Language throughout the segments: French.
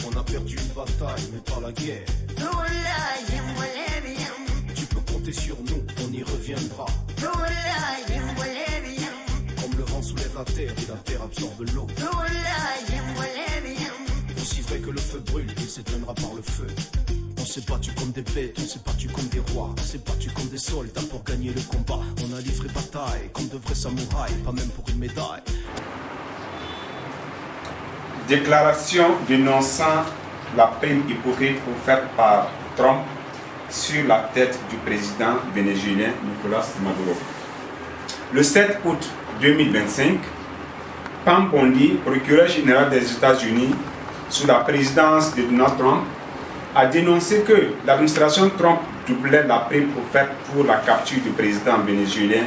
On a perdu une bataille, mais pas la guerre. Tu peux compter sur nous, on y reviendra. Comme le vent soulève la terre et la terre absorbe l'eau. Aussi vrai que le feu brûle, il s'éteindra par le feu. On s'est battu comme des bêtes, on s'est battu comme des rois. On s'est battu comme des soldats pour gagner le combat. On a livré bataille comme de vrais samouraïs, pas même pour une médaille. Déclaration dénonçant la prime hypocrite offerte par Trump sur la tête du président vénézuélien Nicolas Maduro. Le 7 août 2025, Pam Bondi, procureur général des États-Unis sous la présidence de Donald Trump, a dénoncé que l'administration Trump doublait la prime offerte pour la capture du président vénézuélien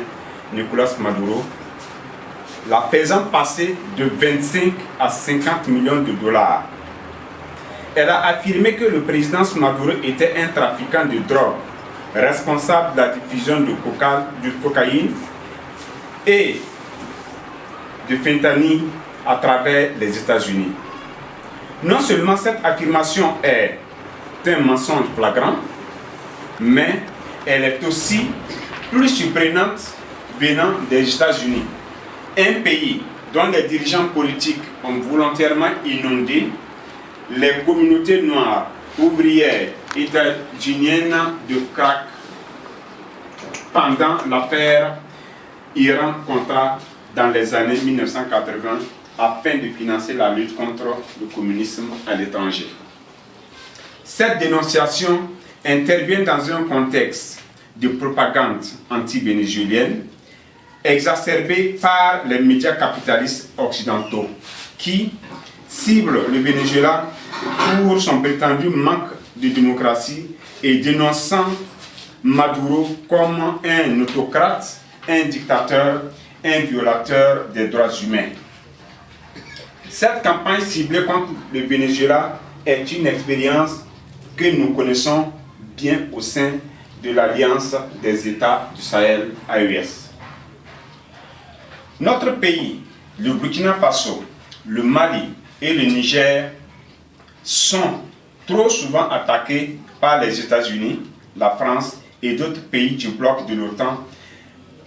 Nicolas Maduro, la faisant passer de 25 à 50 millions de dollars. Elle a affirmé que le président Maduro était un trafiquant de drogue, responsable de la diffusion de cocaïne et de fentanyl à travers les États-Unis. Non seulement cette affirmation est un mensonge flagrant, mais elle est aussi plus surprenante venant des États-Unis, un pays dont les dirigeants politiques ont volontairement inondé les communautés noires, ouvrières, états-uniennes de crack pendant l'affaire Iran-Contra dans les années 1980 afin de financer la lutte contre le communisme à l'étranger. Cette dénonciation intervient dans un contexte de propagande anti-vénézuélienne exacerbée par les médias capitalistes occidentaux qui ciblent le Venezuela pour son prétendu manque de démocratie et dénonçant Maduro comme un autocrate, un dictateur, un violateur des droits humains. Cette campagne ciblée contre le Venezuela est une expérience que nous connaissons bien au sein de l'Alliance des États du Sahel, AES. Notre pays, le Burkina Faso, le Mali et le Niger sont trop souvent attaqués par les États-Unis, la France et d'autres pays du bloc de l'OTAN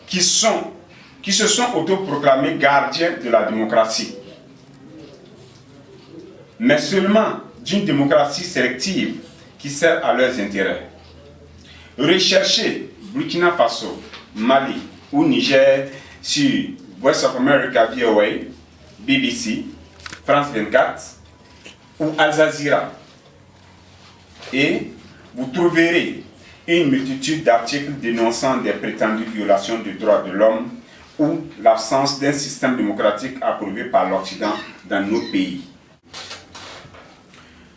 qui se sont autoproclamés gardiens de la démocratie, mais seulement d'une démocratie sélective qui sert à leurs intérêts. Recherchez Burkina Faso, Mali ou Niger sur Voice of America VOA, BBC, France 24 ou Al Jazeera et vous trouverez une multitude d'articles dénonçant des prétendues violations des droits de l'homme ou l'absence d'un système démocratique approuvé par l'Occident dans nos pays.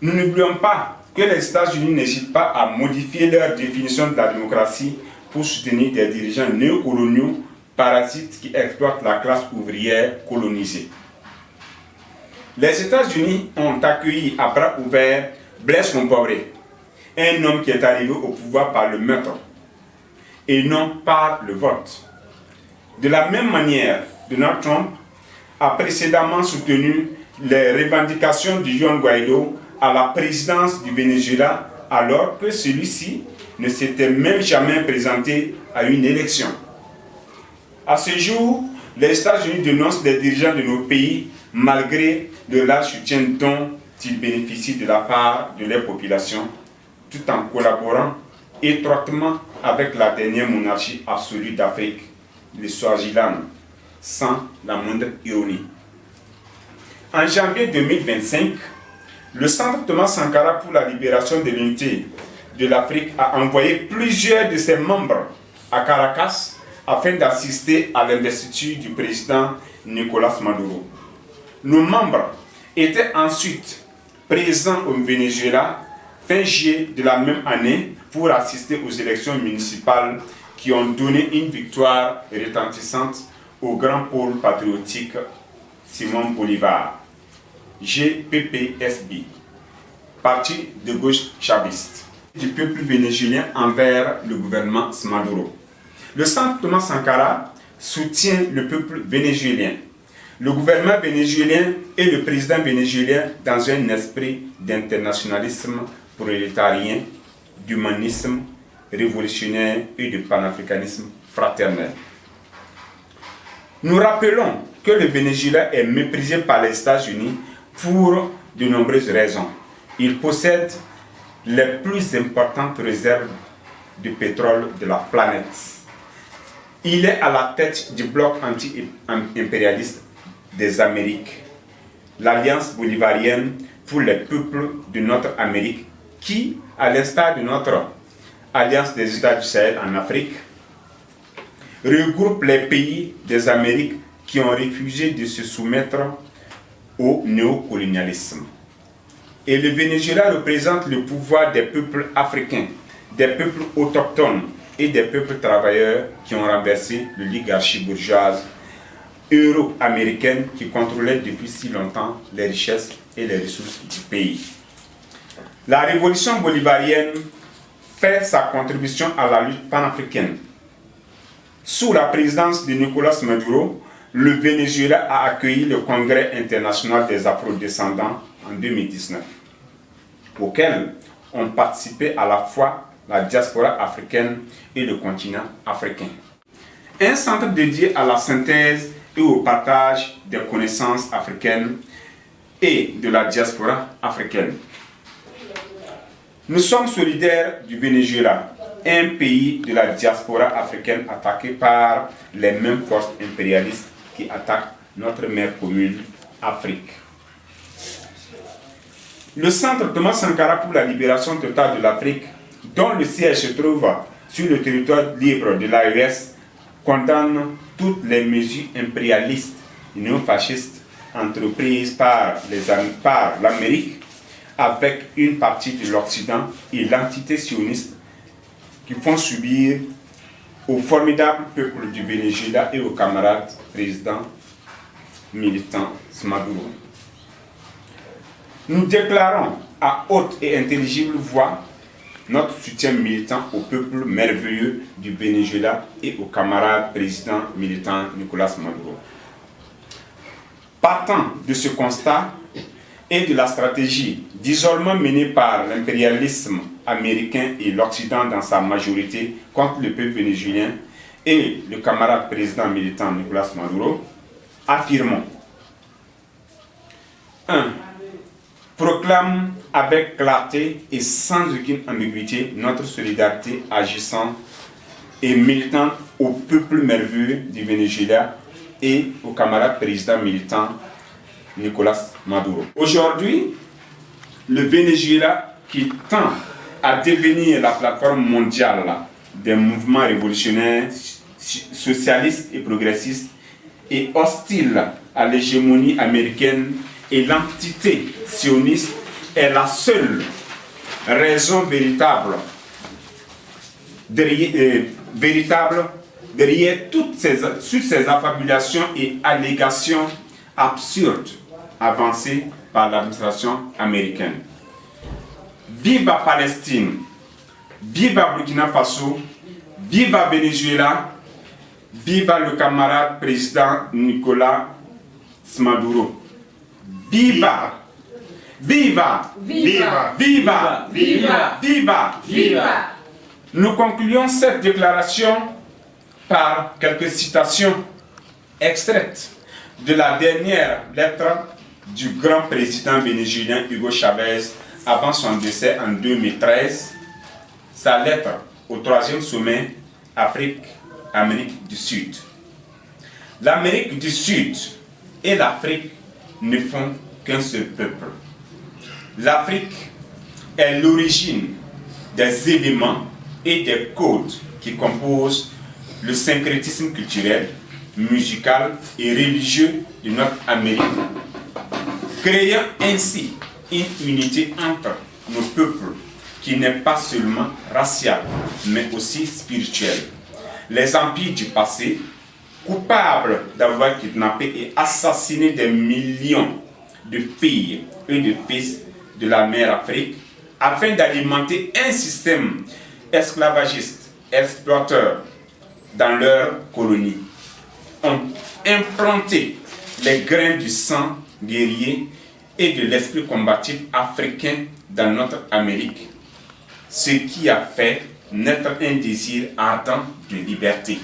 Nous n'oublions pas que les États-Unis n'hésitent pas à modifier leur définition de la démocratie pour soutenir des dirigeants néocoloniaux parasites qui exploitent la classe ouvrière colonisée. Les États-Unis ont accueilli à bras ouverts Blaise Compaoré, un homme qui est arrivé au pouvoir par le meurtre et non par le vote. De la même manière, Donald Trump a précédemment soutenu les revendications de Juan Guaido à la présidence du Venezuela alors que celui-ci ne s'était même jamais présenté à une élection. À ce jour, les États-Unis dénoncent les dirigeants de nos pays malgré le large soutien dont ils bénéficient de la part de leur population, tout en collaborant étroitement avec la dernière monarchie absolue d'Afrique, le Swaziland, sans la moindre ironie. En janvier 2025, le Centre Thomas Sankara pour la libération de l'unité de l'Afrique a envoyé plusieurs de ses membres à Caracas afin d'assister à l'investiture du président Nicolas Maduro. Nos membres étaient ensuite présents au Venezuela fin juillet de la même année pour assister aux élections municipales qui ont donné une victoire retentissante au grand pôle patriotique Simón Bolívar, GPPSB, parti de gauche chaviste, du peuple vénézuélien envers le gouvernement Maduro. Le Centre Thomas Sankara soutient le peuple vénézuélien, le gouvernement vénézuélien et le président vénézuélien dans un esprit d'internationalisme prolétarien, d'humanisme révolutionnaire et de panafricanisme fraternel. Nous rappelons que le Venezuela est méprisé par les États-Unis pour de nombreuses raisons. Il possède les plus importantes réserves de pétrole de la planète. Il est à la tête du bloc anti-impérialiste des Amériques, l'Alliance bolivarienne pour les peuples de notre Amérique, qui, à l'instar de notre Alliance des États du Sahel en Afrique, regroupe les pays des Amériques qui ont refusé de se soumettre au néocolonialisme. Et le Venezuela représente le pouvoir des peuples africains, des peuples autochtones et des peuples travailleurs qui ont renversé l'oligarchie bourgeoise euro-américaine qui contrôlait depuis si longtemps les richesses et les ressources du pays. La révolution bolivarienne fait sa contribution à la lutte panafricaine. Sous la présidence de Nicolás Maduro, le Venezuela a accueilli le Congrès international des Afro-descendants en 2019, auquel ont participé à la fois la diaspora africaine et le continent africain. Un centre dédié à la synthèse et au partage des connaissances africaines et de la diaspora africaine. Nous sommes solidaires du Venezuela, un pays de la diaspora africaine attaqué par les mêmes forces impérialistes qui attaquent notre mère commune, Afrique. Le Centre Thomas Sankara pour la libération totale de l'Afrique, dont le siège se trouve sur le territoire libre de l'AES, condamne toutes les mesures impérialistes et néofascistes entreprises par l'Amérique avec une partie de l'Occident et l'entité sioniste qui font subir au formidable peuple du Venezuela et aux camarades présidents militants Maduro. Nous déclarons à haute et intelligible voix notre soutien militant au peuple merveilleux du Venezuela et au camarade président militant Nicolás Maduro. Partant de ce constat et de la stratégie d'isolement menée par l'impérialisme américain et l'Occident dans sa majorité contre le peuple vénézuélien et le camarade président militant Nicolás Maduro, affirmons 1. Proclame avec clarté et sans aucune ambiguïté notre solidarité agissant et militant au peuple merveilleux du Venezuela et au camarade président militant Nicolás Maduro. Aujourd'hui, le Venezuela qui tend à devenir la plateforme mondiale des mouvements révolutionnaires, socialistes et progressistes et hostile à l'hégémonie américaine et l'entité sioniste est la seule raison véritable derrière toutes ces affabulations et allégations absurdes avancées par l'administration américaine. Viva Palestine, viva Burkina Faso, viva Venezuela, viva le camarade président Nicolás Maduro. Viva! Viva! Viva! Viva! Viva! Viva! Viva! Nous concluons cette déclaration par quelques citations extraites de la dernière lettre du grand président vénézuélien Hugo Chavez avant son décès en 2013, sa lettre au 3e sommet Afrique-Amérique du Sud. L'Amérique du Sud et l'Afrique ne font qu'un seul peuple. L'Afrique est l'origine des éléments et des codes qui composent le syncrétisme culturel, musical et religieux de notre Amérique, créant ainsi une unité entre nos peuples qui n'est pas seulement raciale, mais aussi spirituelle. Les empires du passé, coupables d'avoir kidnappé et assassiné des millions de filles et de fils de la mer Afrique afin d'alimenter un système esclavagiste, exploiteur dans leurs colonies, ont implanté les grains du sang guerrier et de l'esprit combatif africain dans notre Amérique, ce qui a fait naître un désir ardent de liberté.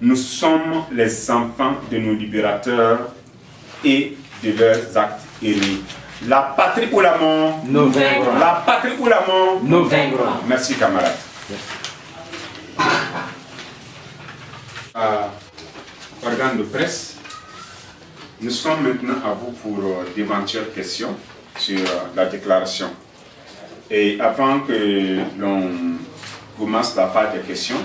Nous sommes les enfants de nos libérateurs et de leurs actes héroïques. La patrie ou la mort? Nous vaincrons. La patrie ou la mort? Nous vaincrons. Merci camarades. Organe de presse, nous sommes maintenant à vous pour d'éventuelles questions sur la déclaration. Et avant que l'on commence la phase des questions,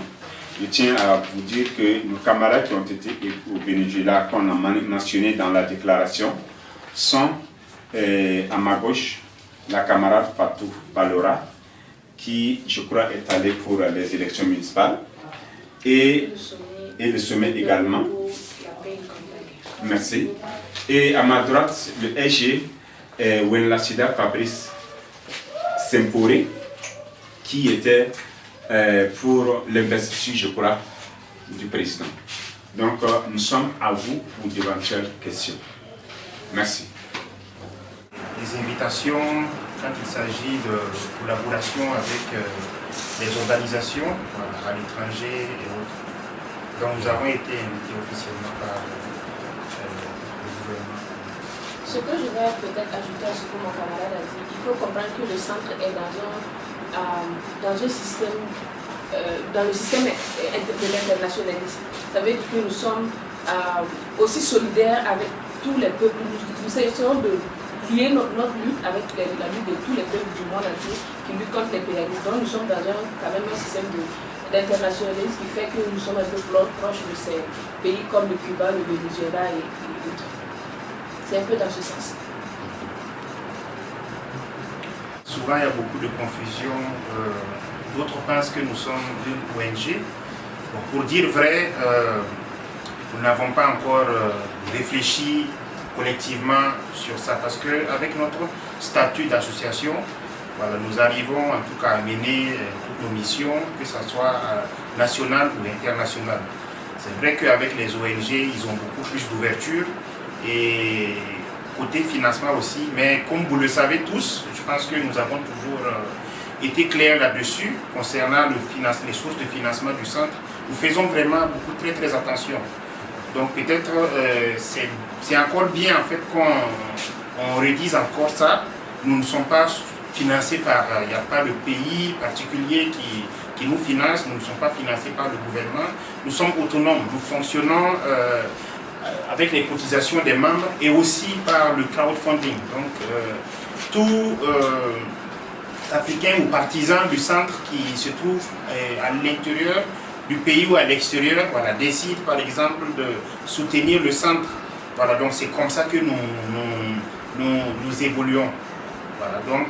je tiens à vous dire que nos camarades qui ont été au Venezuela, qu'on a mentionné dans la déclaration, sont à ma gauche la camarade Fatou Balora, qui, je crois, est allée pour les élections municipales, et le sommet également. Merci. Et à ma droite, le SG Wenlasida Fabrice Semporé, qui était pour l'investiture, je crois, du président. Donc, nous sommes à vous pour d'éventuelles questions. Merci. Les invitations, quand il s'agit de collaboration avec les organisations à l'étranger et autres, dont nous avons été invités officiellement par le gouvernement. Ce que je vais peut-être ajouter à ce que mon camarade a dit, il faut comprendre que le centre est dans un système, dans le système de l'internationalisme. Ça veut dire que nous sommes aussi solidaires avec tous les peuples. Nous essayons de lier notre lutte avec la lutte de tous les peuples du monde entier qui luttent contre l'impérialisme. Donc nous sommes dans quand même un système d'internationalisme qui fait que nous sommes un peu proches de ces pays comme le Cuba, le Venezuela et d'autres. C'est un peu dans ce sens. Souvent, il y a beaucoup de confusion. D'autres pensent que nous sommes une ONG. Bon, pour dire vrai, nous n'avons pas encore réfléchi collectivement sur ça parce qu'avec notre statut d'association, voilà, nous arrivons en tout cas à mener toutes nos missions, que ce soit nationales ou internationales. C'est vrai qu'avec les ONG, ils ont beaucoup plus d'ouverture et côté financement aussi, mais comme vous le savez tous, je pense que nous avons toujours été clairs là-dessus concernant les sources de financement du centre. Nous faisons vraiment beaucoup, très attention. Donc peut-être c'est encore bien en fait qu'on redise encore ça. Nous ne sommes pas financés par, il n'y a pas de pays particulier qui nous finance, nous ne sommes pas financés par le gouvernement. Nous sommes autonomes, nous fonctionnons avec les cotisations des membres et aussi par le crowdfunding. Donc tout Africain ou partisan du centre qui se trouve à l'intérieur du pays ou à l'extérieur, voilà, décide par exemple de soutenir le centre. Voilà, donc c'est comme ça que nous évoluons. Voilà, donc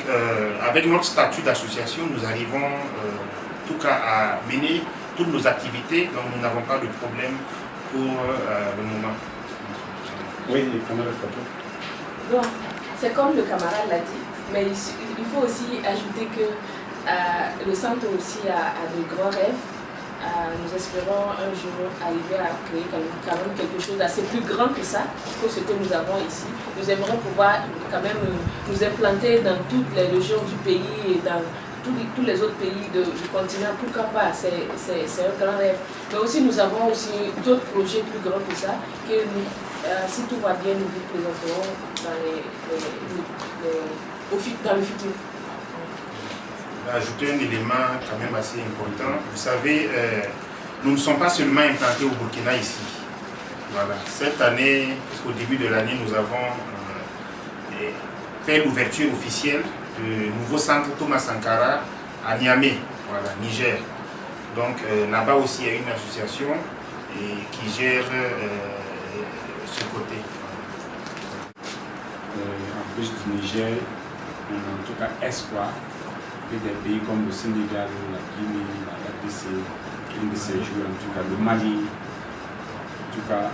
avec notre statut d'association, nous arrivons en tout cas à mener toutes nos activités, donc nous n'avons pas de problème pour le moment. Oui, camarade Fatou. Bon, c'est comme le camarade l'a dit, mais il faut aussi ajouter que le centre aussi a de grands rêves. Nous espérons un jour arriver à créer quand même quelque chose d'assez plus grand que ça, que ce que nous avons ici. Nous aimerions pouvoir quand même nous implanter dans toutes les régions du pays et dans tous les autres pays du continent. Pourquoi pas, c'est un grand rêve. Mais aussi nous avons aussi d'autres projets plus grands que ça, que nous, si tout va bien, nous vous présenterons dans le futur. Ajouter un élément quand même assez important. Vous savez, nous ne sommes pas seulement implantés au Burkina ici. Voilà. Cette année, au début de l'année, nous avons fait l'ouverture officielle du nouveau centre Thomas Sankara à Niamey, voilà, Niger. Donc là-bas aussi, il y a une association qui gère ce côté. En plus du Niger, on a en tout cas espoir que des pays comme le Sénégal, la Guinée, la RDC, un de ces jours, en tout cas le Mali, en tout cas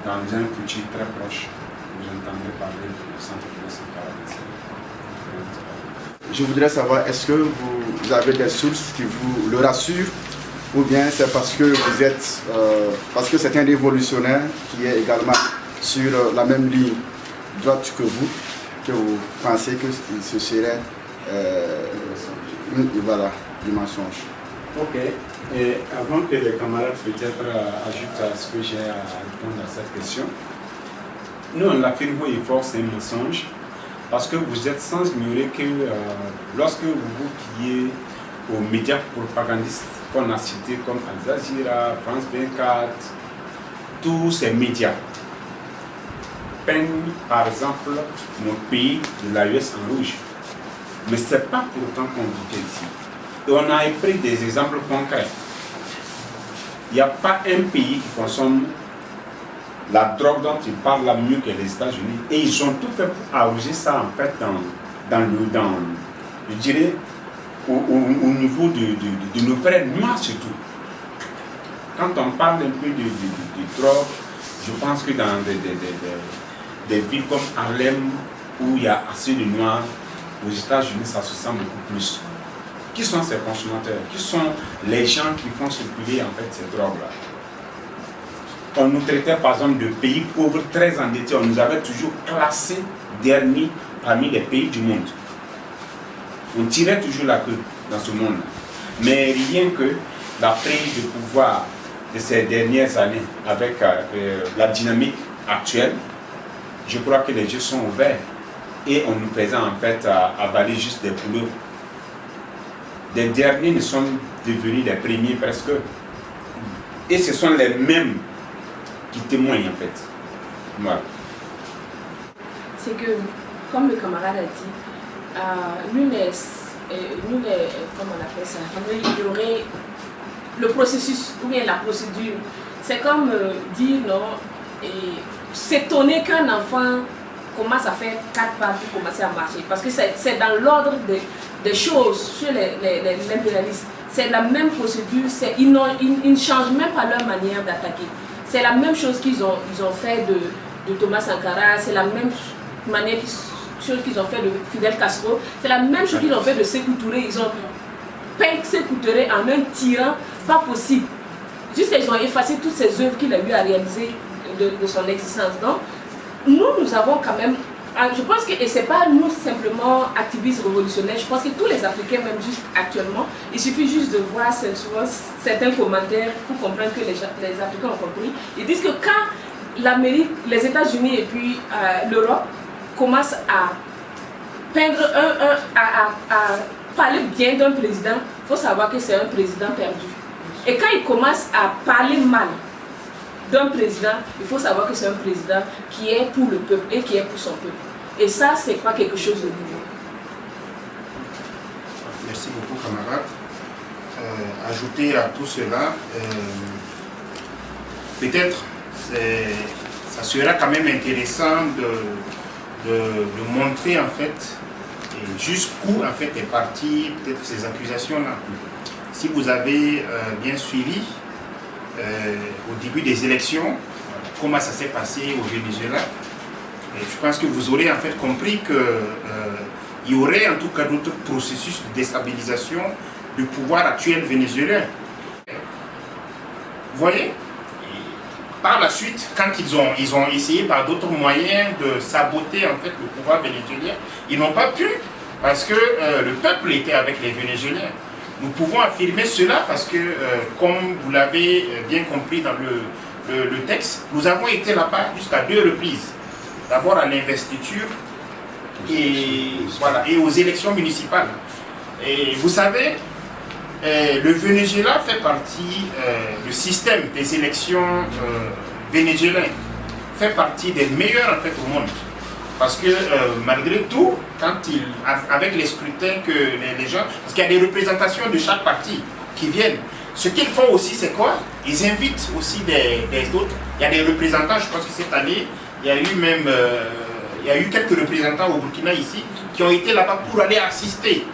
dans un futur très proche, vous entendrez parler du centre de Sankara. je voudrais savoir, est-ce que vous avez des sources qui vous le rassurent, ou bien c'est parce que vous êtes, parce que c'est un révolutionnaire qui est également sur la même ligne droite que vous pensez que ce serait du mensonge? Ok. Et avant que les camarades peut-être ajoutent à ce que j'ai à répondre à cette question, nous on l'affirme haut et fort, c'est un mensonge, parce que vous êtes sans ignorer que lorsque vous vous fiez aux médias propagandistes qu'on a cités comme Al Jazeera, France 24, tous ces médias peignent par exemple nos pays de l'AES en rouge. Mais ce n'est pas pour autant qu'on vit ici. Et on a pris des exemples concrets. Il n'y a pas un pays qui consomme la drogue dont ils parlent là mieux que les États-Unis. Et ils ont tout fait pour arranger ça en fait je dirais, au niveau de nos frères noirs surtout. Quand on parle un peu de drogue, je pense que dans des villes comme Harlem, où il y a assez de noirs, aux États-Unis, ça se sent beaucoup plus. Qui sont ces consommateurs? Qui sont les gens qui font circuler en fait ces drogues-là? On nous traitait par exemple de pays pauvres, très endettés. On nous avait toujours classés derniers parmi les pays du monde. On tirait toujours la queue dans ce monde-là. Mais rien que la prise de pouvoir de ces dernières années avec la dynamique actuelle, je crois que les yeux sont ouverts et on nous faisait en fait avaler juste des couleuvres. Les derniers ne sont devenus les premiers presque. Et ce sont les mêmes qui témoignent en fait. Voilà. C'est que, comme le camarade a dit, nous les comment on appelle ça, il y aurait le processus ou bien la procédure. C'est comme dire non et s'étonner qu'un enfant commence à faire 4 pas pour commencer à marcher. Parce que c'est dans l'ordre des choses sur l'impérialisme. C'est la même procédure, ils ne changent même pas leur manière d'attaquer. C'est la même chose qu'ils ont fait de Thomas Sankara, c'est la même chose qu'ils ont fait de Fidel Castro, c'est la même chose qu'ils ont fait de Sékou Touré. Ils ont peint Sékou Touré en un tyran pas possible. Juste qu'ils ont effacé toutes ces œuvres qu'il a eu à réaliser de son existence. Donc, nous avons quand même, je pense que, et ce n'est pas nous simplement activistes révolutionnaires, je pense que tous les Africains, même juste actuellement, il suffit juste de voir certains commentaires pour comprendre que les Africains ont compris. Ils disent que quand l'Amérique, les États-Unis et puis l'Europe commencent à peindre à parler bien d'un président, il faut savoir que c'est un président perdu. Et quand ils commencent à parler mal d'un président, il faut savoir que c'est un président qui est pour le peuple et qui est pour son peuple. Et ça, c'est pas quelque chose de nouveau. Merci beaucoup, camarade. Ajouter à tout cela, peut-être ça sera quand même intéressant de montrer en fait jusqu'où en fait est partie peut-être ces accusations-là. Si vous avez bien suivi au début des élections, comment ça s'est passé au Venezuela, et je pense que vous aurez en fait compris qu'il y aurait en tout cas d'autres processus de déstabilisation du pouvoir actuel vénézuélien. Vous voyez? Par la suite, quand ils ont essayé par d'autres moyens de saboter en fait le pouvoir vénézuélien, ils n'ont pas pu parce que le peuple était avec les Vénézuéliens. Nous pouvons affirmer cela parce que, comme vous l'avez bien compris dans le texte, nous avons été là-bas jusqu'à 2 reprises. D'abord à l'investiture et aux élections municipales. Et vous savez, le Venezuela fait partie, le système des élections vénézuéliennes fait partie des meilleurs en fait au monde. Parce que malgré tout, avec les scrutins que les gens, parce qu'il y a des représentations de chaque parti qui viennent, ce qu'ils font aussi c'est quoi? Ils invitent aussi des autres. Il y a des représentants, je pense que cette année, il y a eu même, il y a eu quelques représentants au Burkina ici qui ont été là-bas pour aller assister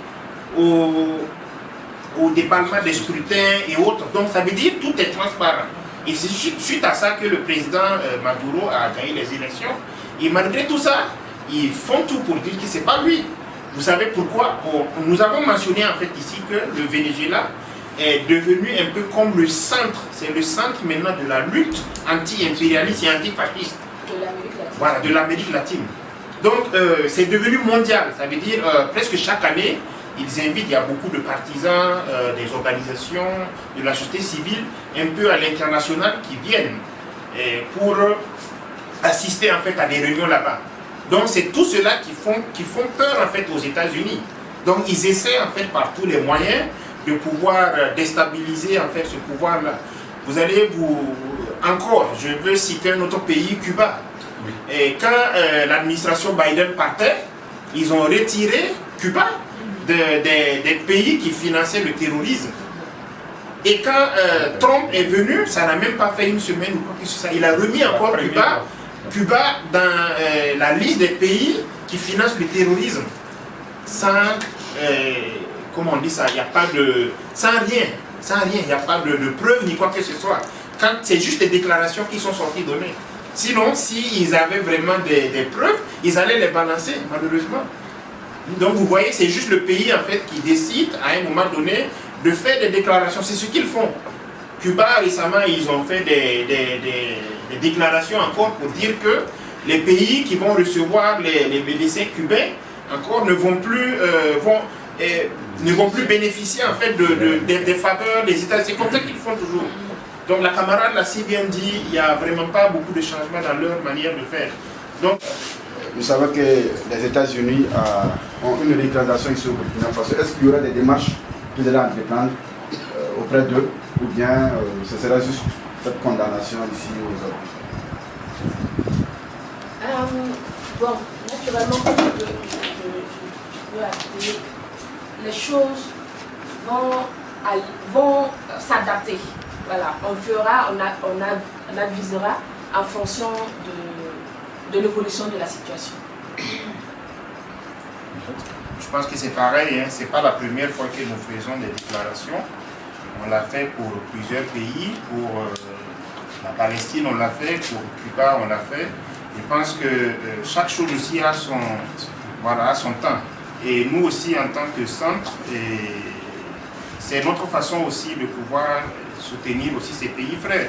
au département des scrutins et autres. Donc ça veut dire que tout est transparent. Et c'est suite à ça que le président Maduro a gagné les élections. Et malgré tout ça, ils font tout pour dire que ce n'est pas lui Vous savez pourquoi? Nous avons mentionné en fait ici que le Venezuela est devenu un peu comme le centre, c'est le centre maintenant de la lutte anti-impérialiste et antifasciste. De l'Amérique latine. Voilà, de l'Amérique latine. Donc c'est devenu mondial, ça veut dire presque chaque année, ils invitent, il y a beaucoup de partisans, des organisations, de la société civile, un peu à l'international qui viennent pour assister en fait à des réunions là-bas. Donc c'est tout cela qui font peur en fait aux États-Unis. Donc ils essaient en fait par tous les moyens de pouvoir déstabiliser en fait ce pouvoir-là. Vous allez encore, je veux citer un autre pays, Cuba. Oui. Et quand l'administration Biden partait, ils ont retiré Cuba des pays qui finançaient le terrorisme. Et quand Trump est venu, ça n'a même pas fait une semaine ou quoi que ce soit. Il a remis encore Cuba dans la liste des pays qui financent le terrorisme. Sans, comment on dit ça, il n'y a pas de... Sans rien, il n'y a pas de preuves ni quoi que ce soit. Quand c'est juste des déclarations qui sont sorties données. Sinon, s'ils avaient vraiment des preuves, ils allaient les balancer, malheureusement. Donc vous voyez, c'est juste le pays en fait qui décide à un moment donné de faire des déclarations. C'est ce qu'ils font. Cuba, récemment, ils ont fait des déclarations encore pour dire que les pays qui vont recevoir les médecins cubains encore ne vont plus bénéficier en fait des faveurs des États. C'est comme ça qu'ils font toujours. Donc la camarade l'a si bien dit, il n'y a vraiment pas beaucoup de changements dans leur manière de faire. Donc, nous savons que les États-Unis ont une représentation ici au Burkina Faso. Est-ce qu'il y aura des démarches qu'ils allaient entreprendre auprès d'eux, ou bien ce sera juste cette condamnation ici aujourd'hui? Bon, naturellement, je peux ajouter, les choses vont s'adapter. Voilà, on avisera en fonction de l'évolution de la situation. Je pense que c'est pareil, hein. Ce n'est pas la première fois que nous faisons des déclarations. On l'a fait pour plusieurs pays, pour la Palestine on l'a fait, pour Cuba on l'a fait. Je pense que chaque chose aussi a son temps. Et nous aussi en tant que centre, c'est notre façon aussi de pouvoir soutenir aussi ces pays frères.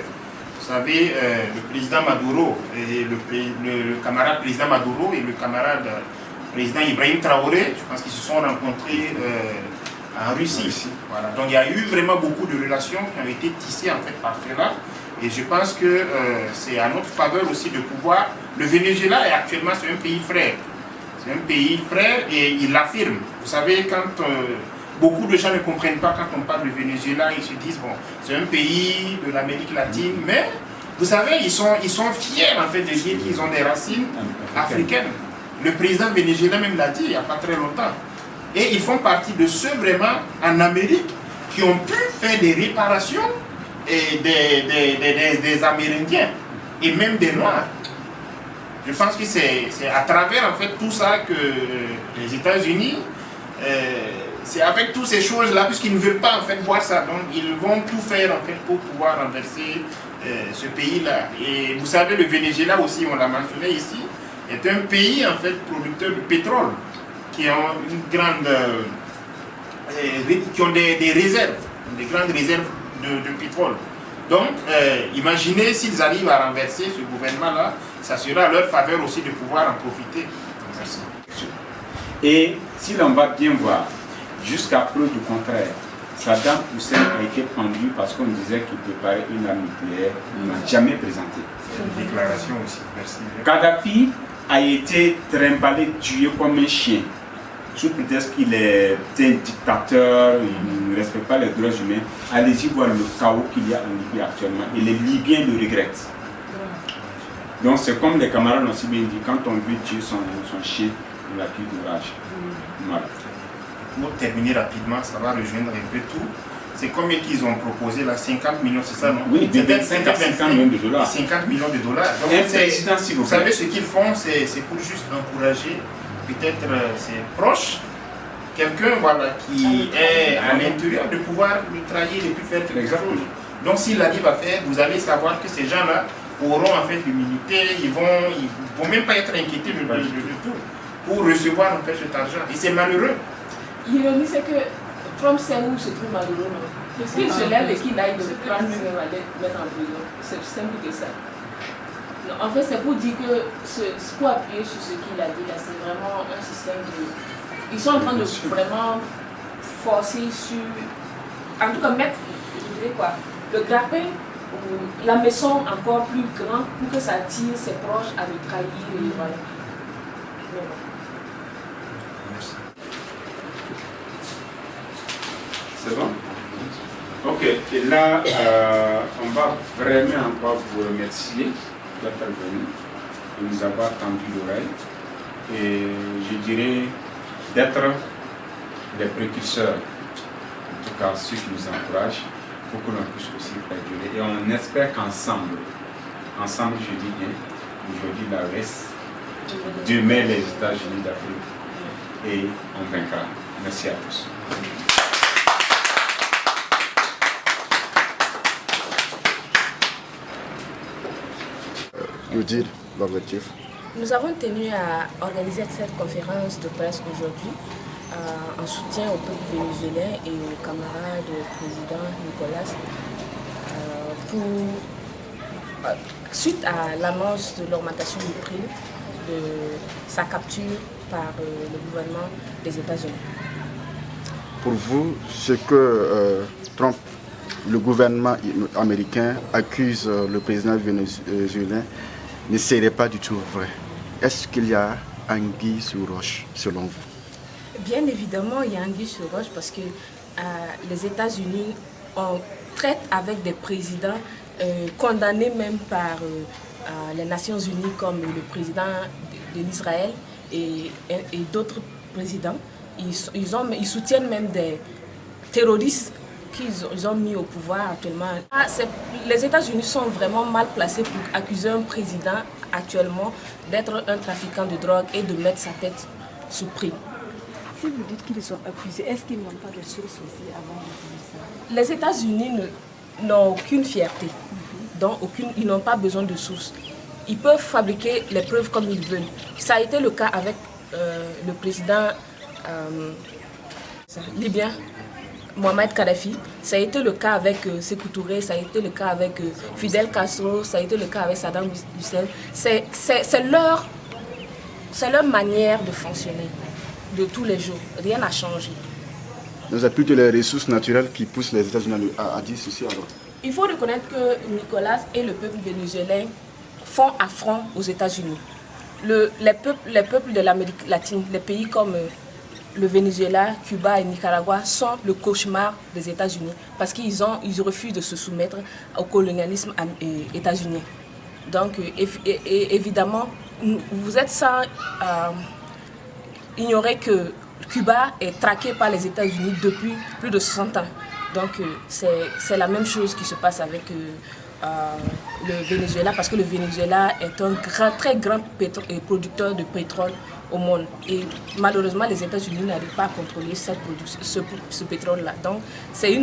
Vous savez, le président Maduro, et le camarade président Maduro et le camarade président Ibrahim Traoré, je pense qu'ils se sont rencontrés en Russie. Voilà. Donc il y a eu vraiment beaucoup de relations qui ont été tissées en fait par cela. Et je pense que c'est à notre faveur aussi de pouvoir... Le Venezuela est actuellement c'est un pays frère. C'est un pays frère et il l'affirme. Vous savez, quand beaucoup de gens ne comprennent pas quand on parle du Venezuela, ils se disent, bon, c'est un pays de l'Amérique latine, mais vous savez, ils sont fiers en fait de dire qu'ils ont des racines africaines. Le président vénézuélien même l'a dit il n'y a pas très longtemps. Et ils font partie de ceux vraiment en Amérique qui ont pu faire des réparations et des Amérindiens et même des Noirs. Je pense que c'est à travers en fait tout ça que les États-Unis, c'est avec toutes ces choses-là, puisqu'ils ne veulent pas en fait voir ça, donc ils vont tout faire en fait pour pouvoir renverser ce pays-là. Et vous savez, le Venezuela aussi, on l'a mentionné ici, est un pays en fait producteur de pétrole, qui ont une grande, qui ont des réserves, des grandes réserves de pétrole. Donc, imaginez s'ils arrivent à renverser ce gouvernement-là, ça sera à leur faveur aussi de pouvoir en profiter. Merci. Et si l'on va bien voir, jusqu'à preuve du contraire, Saddam Hussein a été pendu parce qu'on disait qu'il préparait une arme nucléaire, il n'a jamais présenté. C'est une déclaration aussi, merci. Kadhafi a été trimballé, tué comme un chien, sous prétexte qu'il est un dictateur, il ne respecte pas les droits humains. Allez-y voir le chaos qu'il y a en Libye actuellement, et les Libyens le regrettent. Donc c'est comme les camarades ont si bien dit, quand on veut tuer son chien, on l'a tué de rage. Voilà. Pour terminer rapidement, ça va rejoindre un peu tout. C'est combien qu'ils ont proposé là, 50 millions, c'est ça non? Oui, de 25 à 50 millions de dollars. 50 millions de dollars. Donc, vous savez ce qu'ils font, c'est pour juste encourager, peut-être ses proches, quelqu'un voilà, qui est à l'intérieur de pouvoir le trahir et puis faire quelque chose. Donc s'il arrive à faire, vous allez savoir que ces gens-là auront en fait l'humilité, ils vont même pas être inquiétés de tout. pour recevoir en fait cet argent. Et c'est malheureux. L'ironie, c'est que Trump sait où se trouve malheureux. Parce qu'il se lève et qu'il aille le prendre lui-même à le mettre en prison. C'est simple que ça. Non, en fait, c'est pour dire que, pour appuyer sur ce qu'il a dit là, c'est vraiment un système de... Ils sont en train de vraiment forcer sur... En tout cas, mettre, je dirais quoi, le grappin ou la maison encore plus grand pour que ça attire ses proches à le trahir. Et voilà. Merci. C'est bon? Ok, et là, on va vraiment encore vous remercier d'être venu, de nous avoir tendu l'oreille et je dirais d'être les précurseurs, en tout cas ceux qui nous encouragent, pour que l'on puisse aussi perdurer. Et on espère qu'ensemble, je dis bien, aujourd'hui la RES, demain les États-Unis d'Afrique, et on vaincra. Merci à tous. Nous dire l'objectif. Nous avons tenu à organiser cette conférence de presse aujourd'hui en soutien au peuple vénézuélien et au camarade président Nicolas suite à l'annonce de l'augmentation du prix de sa capture par le gouvernement des États-Unis. Pour vous, ce que Trump, le gouvernement américain, accuse le président vénézuélien ne serait pas du tout vrai. Est-ce qu'il y a anguille sur roche, selon vous? Bien évidemment, il y a anguille sur roche parce que les États-Unis traitent avec des présidents condamnés même par les Nations Unies comme le président de l'Israël et d'autres présidents. Ils soutiennent même des terroristes qu'ils ont mis au pouvoir actuellement. Les États-Unis sont vraiment mal placés pour accuser un président actuellement d'être un trafiquant de drogue et de mettre sa tête sous prix. Si vous dites qu'ils sont accusés, est-ce qu'ils n'ont pas de sources aussi avant de dire ça? Les États-Unis n'ont aucune fierté, donc ils n'ont pas besoin de sources. Ils peuvent fabriquer les preuves comme ils veulent. Ça a été le cas avec le président libyen, Mohamed Kadhafi, ça a été le cas avec Sékou Touré, ça a été le cas avec Fidel Castro, ça a été le cas avec Saddam Hussein. C'est leur manière de fonctionner de tous les jours. Rien n'a changé. Vous avez plutôt les ressources naturelles qui poussent les États-Unis à dire ceci alors? Il faut reconnaître que Nicolas et le peuple vénézuélien font affront aux États-Unis. Les peuples de l'Amérique latine, les pays comme le Venezuela, Cuba et Nicaragua sont le cauchemar des États-Unis parce qu'ils refusent de se soumettre au colonialisme états-unien. Donc évidemment, vous êtes sans ignorer que Cuba est traqué par les États-Unis depuis plus de 60 ans. Donc c'est la même chose qui se passe avec le Venezuela parce que le Venezuela est un très grand producteur de pétrole au monde. Et malheureusement, les États-Unis n'arrivent pas à contrôler ce pétrole-là. Donc c'est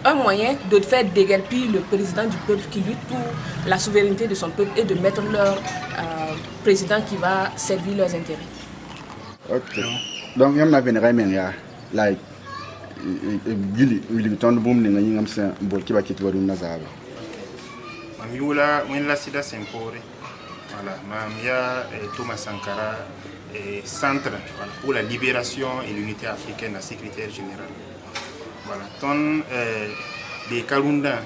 un moyen de faire déguerpir le président du peuple qui lutte pour la souveraineté de son peuple et de mettre leur président qui va servir leurs intérêts. Ok. Donc, il y a un like Gili ton boom ni ngi ngam sen bol ki ba kit waru nazaba Amiula la sida sempore voilà mamia Thomas Sankara centre voilà, pour la libération et l'unité africaine, la secrétaire générale voilà ton de Kalunda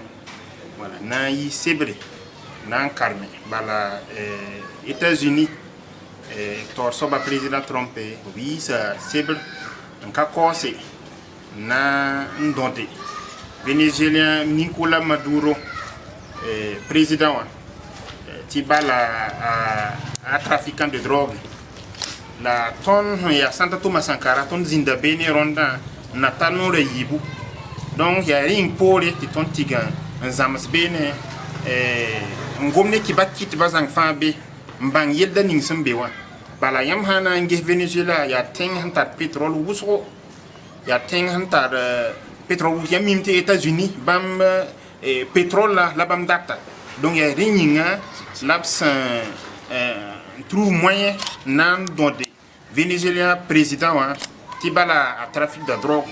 voilà nayi sebre nan karme bala États-Unis torso ba président Trump oui ça sebre nka kose na ndonte vénézuélien Nicolas Maduro président tibala a trafiquant de drogue la ton ya Santa Thomas Sankara ton zinda bene ronda na tano re yibu donc ya ring pole ti ton tigan nzamas bene ngomne ki bakit bazang fambe mbang yedda ning sembewa bala yam hana nge Venezuela ya teng hantar pétrole wusro ya teng hantar pétrole ya mimte États-Unis bam pétrole la bam data donc ya ringa labs trouve moyen nan dans des Vénézuéliens présidents qui bala à trafic de drogue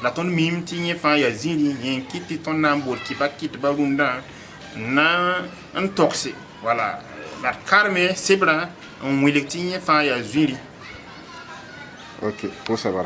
la ton mim tinye fa ya zini yen kiti ton nambol qui ba kit balunda na un toxe voilà la carme c'est blanc on wilectinye fa ya zini. Ok, pour savoir.